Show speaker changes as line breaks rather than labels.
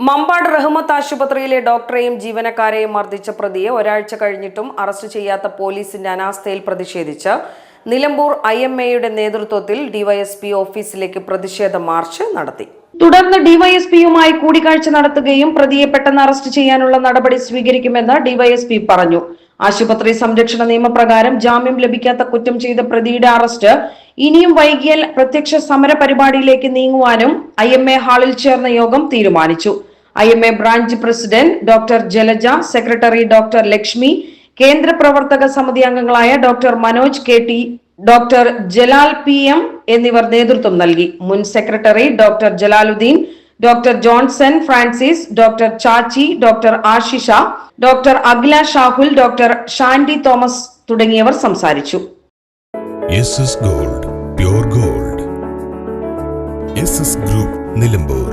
മമ്പാട് റഹ്മത്ത് ആശുപത്രിയിലെ ഡോക്ടറെയും ജീവനക്കാരെയും മർദ്ദിച്ച പ്രതിയെ ഒരാഴ്ച കഴിഞ്ഞിട്ടും അറസ്റ്റ് ചെയ്യാത്ത പോലീസിന്റെ അനാസ്ഥയിൽ പ്രതിഷേധിച്ച് നിലമ്പൂർ IMA-യുടെ നേതൃത്വത്തിൽ ഡിവൈഎസ്പി ഓഫീസിലേക്ക് പ്രതിഷേധ മാർച്ച് നടത്തി. തുടർന്ന് ഡിവൈഎസ്പിയുമായി കൂടിക്കാഴ്ച നടത്തുകയും പ്രതിയെ പെട്ടെന്ന് അറസ്റ്റ് ചെയ്യാനുള്ള നടപടി സ്വീകരിക്കുമെന്ന് ഡിവൈഎസ്പി പറഞ്ഞു. ആശുപത്രി സംരക്ഷണ നിയമപ്രകാരം ജാമ്യം ലഭിക്കാത്ത കുറ്റം ചെയ്ത പ്രതിയുടെ അറസ്റ്റ് ഇനിയും വൈകിയാൽ പ്രത്യക്ഷ സമര പരിപാടിയിലേക്ക് നീങ്ങുവാനും IMA ഹാളിൽ ചേർന്ന യോഗം തീരുമാനിച്ചു. IMA branch president doctor Jalaja, secretary doctor Lakshmi, കേന്ദ്ര പ്രവർത്തക സമിതി അംഗങ്ങളായ doctor Manoj KT, doctor Jalal PM എന്നിവർ നേതൃത്വം നൽകി. മുൻ secretary doctor Jalaluddin, doctor Johnson Francis, doctor Chachi, doctor Ashisha, doctor Akhila Shahul, doctor Shandy Thomas തുടങ്ങിയവർ സംസാരിച്ചു.
SS Gold, Pure Gold. SS Group, Nilambur.